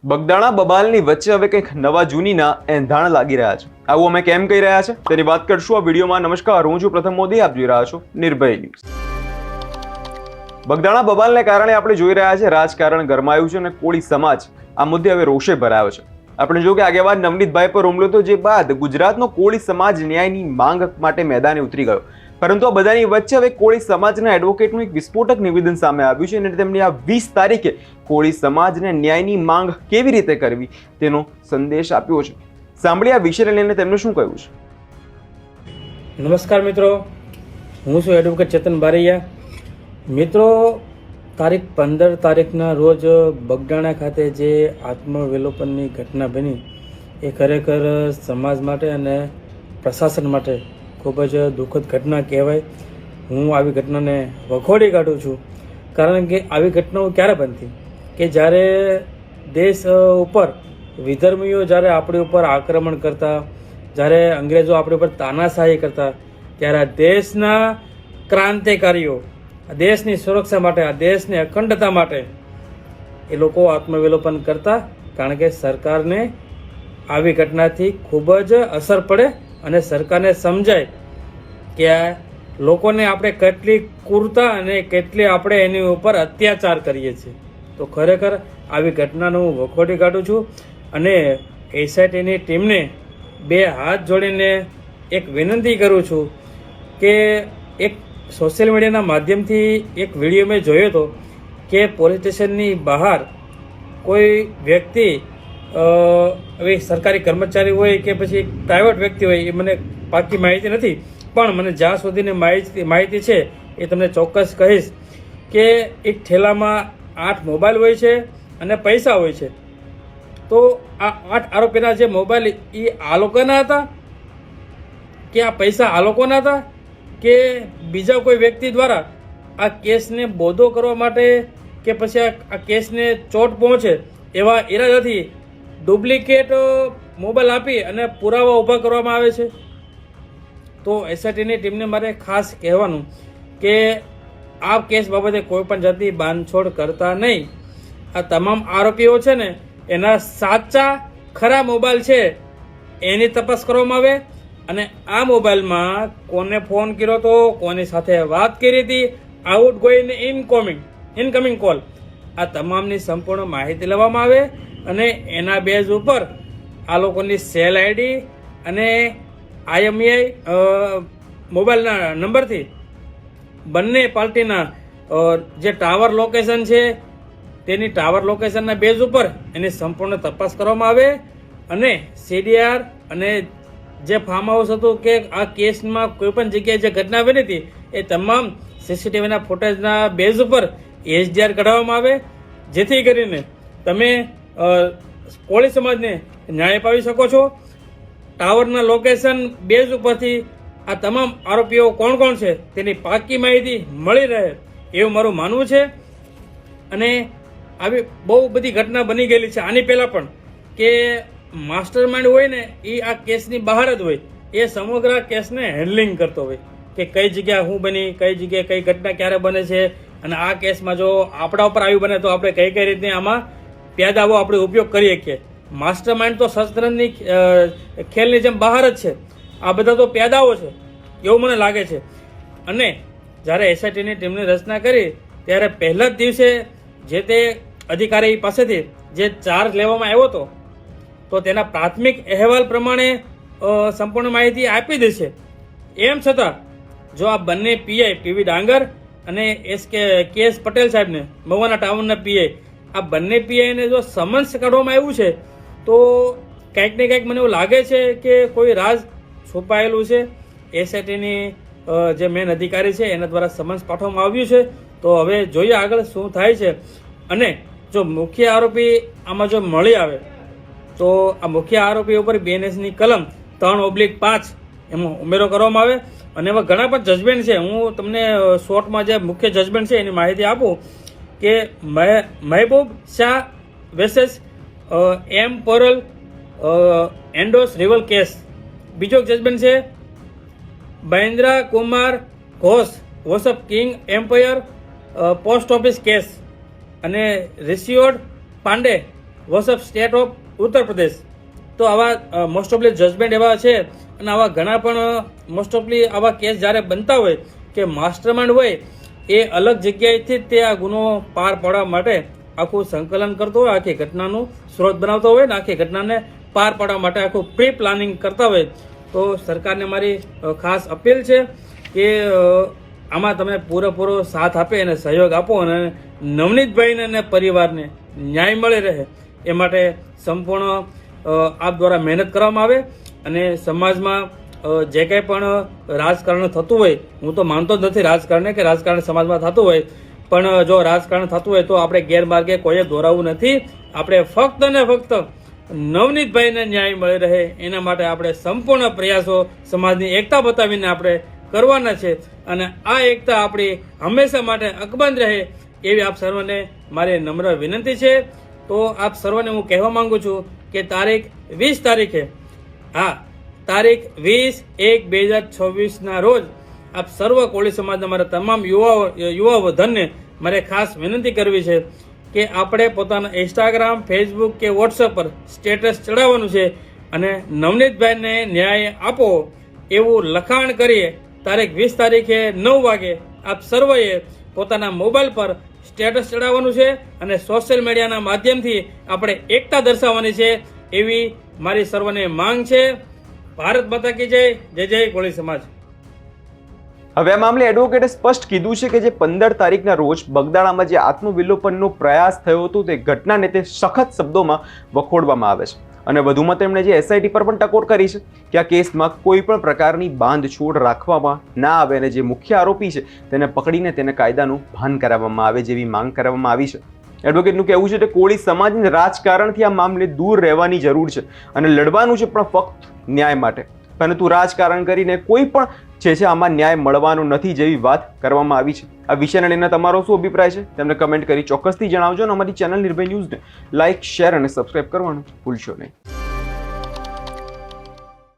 બગદાણા બબાલની વચ્ચે હવે કંઈક નવા જૂનીના એંધાણ લાગી રહ્યા છે. આવું અમે કેમ કહી રહ્યા છે તેની વાત કરશું આ વિડીયોમાં. નમસ્કાર, હું છું પ્રથમ મોદી, આપ જોઈ રહ્યા છો નિર્ભય ન્યૂઝ. બગદાણા બબાલને કારણે આપણે જોઈ રહ્યા છે રાજકારણ ગરમાયું છે અને કોળી સમાજ આ મુદ્દે હવે રોષે ભરાયો છે. આપણે જો કે આગેવાન નવનીતભાઈ પર હુમલો તો જે બાદ ગુજરાતનો કોળી સમાજ ન્યાયની માંગ માટે મેદાને ઉતરી ગયો. પરંતુ આ બધાની વચ્ચે હવે કોળી સમાજના એડવોકેટનું એક વિસ્ફોટક નિવેદન સામે આવ્યું છે અને તેમની આ 20 તારીખે કોળી સમાજને ન્યાયની માંગ કેવી રીતે કરવી તેનો સંદેશ આપ્યો છે. સાંભળી આ વિષયને લઈને તેમનું શું કહ્યું છે. નમસ્કાર મિત્રો, હું છું એડવોકેટ ચેતન બારૈયા. મિત્રો, તારીખ 15 તારીખના રોજ બગદાણા ખાતે જે આત્મવિલોપનની ઘટના બની એ ખરેખર સમાજ માટે અને પ્રશાસન માટે ખૂબ જ દુઃખદ ઘટના કહેવાય. હું આવી ઘટનાને વખોડી કાઢું છું, કારણ કે આવી ઘટનાઓ ક્યારે બનતી કે જ્યારે દેશ ઉપર વિધર્મીઓ જ્યારે આપણી ઉપર આક્રમણ કરતા, જ્યારે અંગ્રેજો આપણી ઉપર તાનાશાહી કરતા, ત્યારે આ દેશના ક્રાંતિકારીઓ આ દેશની સુરક્ષા માટે, આ દેશની અખંડતા માટે એ લોકો આત્મવિલોપન કરતા, કારણ કે સરકારને આવી ઘટનાથી ખૂબ જ અસર પડે અને સરકારને સમજાય કે આ લોકોને આપણે કેટલી ક્રૂરતા અને કેટલી આપણે એની ઉપર અત્યાચાર કરીએ છીએ. તો ખરેખર આવી ઘટનાનું હું વખોડી કાઢું છું અને એસઆઈટીની ટીમને 2 હાથ જોડીને એક વિનંતી કરું છું કે એક સોશિયલ મીડિયાના માધ્યમથી એક વિડીયો મેં જોયો હતો કે પોલીસ સ્ટેશનની બહાર કોઈ વ્યક્તિ હવે સરકારી કર્મચારી હોય કે પછી પ્રાઇવેટ વ્યક્તિ હોય એ મને પાકી માહિતી નથી, પણ મને જ્યાં સુધીની માહિતી છે એ તમને ચોક્કસ કહીશ કે એક થેલામાં 8 મોબાઈલ હોય છે અને પૈસા હોય છે. તો આ 8 આરોપીના જે મોબાઈલ એ આ લોકોના હતા કે આ પૈસા આ લોકોના હતા કે બીજા કોઈ વ્યક્તિ દ્વારા આ કેસને બોધો કરવા માટે કે પછી આ કેસને ચોટ પહોંચે એવા ઈરાદાથી ડુપ્લિકેટ મોબાઈલ આપી અને પુરાવા ઊભા કરવામાં આવે છે. તો એસઆઈટીની ટીમને મારે ખાસ કહેવાનું કે આ કેસ બાબતે કોઈ પણ જાતની બાંધછોડ કરતા નહીં. આ તમામ આરોપીઓ છે ને એના સાચા ખરા મોબાઈલ છે એની તપાસ કરવામાં આવે અને આ મોબાઈલમાં કોને ફોન કર્યો હતો, કોની સાથે વાત કરી હતી, આઉટ ગોઈંગ ઇનકમિંગ કોલ, આ તમામની સંપૂર્ણ માહિતી લેવામાં આવે અને એના બેઝ ઉપર આ લોકોની સેલ આઈડી અને IMEI મોબાઈલના નંબરથી બંને પાર્ટીના જે ટાવર લોકેશન છે તેની ટાવર લોકેશનના બેઝ ઉપર એની સંપૂર્ણ તપાસ કરવામાં આવે અને CDR અને જે ફાર્મ હાઉસ હતું કે આ કેસમાં કોઈ પણ જગ્યાએ જે ઘટના બની હતી એ તમામ CCTVના ફૂટેજના બેઝ ઉપર HDR કઢાવવામાં આવે, જેથી કરીને તમે કોળી સમાજને ન્યાય પાવી શકો છો. ટાવરના લોકેશન બેઝ ઉપરથી આ તમામ આરોપીઓ કોણ કોણ છે તેની પાકી માહિતી મળી રહે એવું મારું માનવું છે. અને આવી બહુ બધી ઘટના બની ગયેલી છે આની પહેલાં પણ કે માસ્ટર માઇન્ડ હોય ને એ આ કેસની બહાર જ હોય, એ સમગ્ર કેસને હેન્ડલિંગ કરતો હોય કે કઈ જગ્યાએ શું બની, કઈ જગ્યાએ કઈ ઘટના ક્યારે બને છે અને આ કેસમાં જો આપણા ઉપર આવી બને તો આપણે કઈ કઈ રીતે આમાં પ્યાદાઓ આપણે ઉપયોગ કરી શકીએ. માસ્ટર માઇન્ડ તો શસ્ત્રની ખેલની જેમ બહાર જ છે, આ બધા તો પ્યાદાઓ છે એવું મને લાગે છે. અને જ્યારે એસઆઈટીની ટીમની રચના કરી ત્યારે પહેલા જ દિવસે જે તે અધિકારી પાસેથી જે ચાર્જ લેવામાં આવ્યો હતો તો તેના પ્રાથમિક અહેવાલ પ્રમાણે સંપૂર્ણ માહિતી આપી દેશે. એમ છતાં જો આ બંને પીઆઈ PV ડાંગર અને KS પટેલ સાહેબને મવાના ટાઉનના પીઆઈ આ બંને પીઆઈને જો સમન્સ કાઢવામાં આવ્યું છે તો કંઈક ને કંઈક મને એવું લાગે છે કે કોઈ રાજ છુપાયેલું છે. એસઆઈટીની જે મેન અધિકારી છે એના દ્વારા સમન્સ પાઠવવામાં આવ્યું છે. તો હવે જોઈએ આગળ શું થાય છે. અને જો મુખ્ય આરોપી આમાં જો મળી આવે તો આ મુખ્ય આરોપી ઉપર BNSની કલમ 3/5 એમાં ઉમેરો કરવામાં આવે અને એમાં ઘણા પણ જજમેન્ટ છે. હું તમને શોર્ટમાં જે મુખ્ય જજમેન્ટ છે એની માહિતી આપું કે મહેબૂબ શાહ વર્સેસ M પરલ એન્ડોસ રિવલ કેસ. બીજો જજમેન્ટ છે મહેન્દ્ર કુમાર ઘોષ વોસઅપ King Emperor post office case અને રિશિયોડ Pandey versus of state of Uttar Pradesh. તો આવા મોસ્ટ ઓફલી જજમેન્ટ એવા છે અને આવા ઘણા પણ મોસ્ટ ઓફલી આવા કેસ જ્યારે બનતા હોય કે માસ્ટરમાઇન્ડ હોય એ અલગ જગ્યાએથી જ તે આ ગુનો પાર પાડવા માટે આખું સંકલન કરતો હોય, આખી ઘટનાનું સ્ત્રોત બનાવતો હોય ને આખી ઘટનાને પાર પાડવા માટે આખું પ્રી પ્લાનિંગ કરતા હોય. તો સરકારને મારી ખાસ અપીલ છે કે આમાં તમે પૂરેપૂરો સાથ આપે અને સહયોગ આપો અને નવનીતભાઈને અને પરિવારને ન્યાય મળી રહે એ માટે સંપૂર્ણ આપ દ્વારા મહેનત કરવામાં આવે અને સમાજમાં જે કંઈ પણ રાજકારણ થતું હોય, હું તો માનતો જ નથી રાજકારણને કે રાજકારણ સમાજમાં થતું હોય, પણ જો રાજકારણ થતું હોય તો આપણે ગેરમાર્ગે કોઈએ દોરાવવું નથી. આપણે ફક્ત ને ફક્ત નવનીતભાઈને ન્યાય મળી રહે એના માટે આપણે સંપૂર્ણ પ્રયાસો સમાજની એકતા બતાવીને આપણે કરવાના છે અને આ એકતા આપણી હંમેશા માટે અકબંધ રહે એવી આપ સર્વને મારી નમ્ર વિનંતી છે. તો આપ સર્વને હું કહેવા માંગુ છું કે તારીખ 20 તારીખે તારીખ 20/1/2026 રોજ આપ સર્વ કોળી સમાજના મારા તમામ યુવા વધનને મારે ખાસ વિનંતી કરવી છે કે આપણે પોતાના ઇન્સ્ટાગ્રામ, ફેસબુક કે વોટ્સઅપ પર સ્ટેટસ ચડાવવાનું છે અને નવનીતભાઈને ન્યાય આપો એવું લખાણ કરીએ તારીખ 20 તારીખે 9 વાગે આપ સર્વએ પોતાના મોબાઈલ પર સ્ટેટસ ચડાવવાનું છે અને સોશિયલ મીડિયાના માધ્યમથી આપણે એકતા દર્શાવવાની છે એવી મારી સર્વને માંગ છે. ભારત માતા કી જય. જય જય કોળી સમાજ. હવે આ મામલે એડવોકેટે સ્પષ્ટ કીધું છે કે જે 15 તારીખના રોજ બગદાણામાં જે આત્મવિલોપનનો પ્રયાસ થયો હતો તે ઘટનાને તે સખત શબ્દોમાં વખોડવામાં આવે છે અને વધુમાં તેમણે જે એસઆઈટી પર પણ ટકોર કરી છે કે આ કેસમાં કોઈ પણ પ્રકારની બાંધછોડ રાખવામાં ના આવે અને જે મુખ્ય આરોપી છે તેને પકડીને તેને કાયદાનું ભાન કરાવવામાં આવે જેવી માંગ કરવામાં આવી છે. એડવોકેટનું કહેવું છે કે કોળી સમાજને રાજકારણથી આ મામલે દૂર રહેવાની જરૂર છે અને લડવાનું છે પણ ફક્ત ન્યાય માટે, પરંતુ રાજકારણ કરીને કોઈ પણ છે આમાં ન્યાય મળવાનો નથી જેવી વાત કરવામાં આવી છે. આ વિષયને લઈને તમારો શું અભિપ્રાય છે તેમને કમેન્ટ કરી ચોક્કસથી જણાવજો અને અમારી ચેનલ નિર્ભય ન્યૂઝને લાઇક, શેર અને સબસ્ક્રાઇબ કરવાનું ભૂલશો નહીં.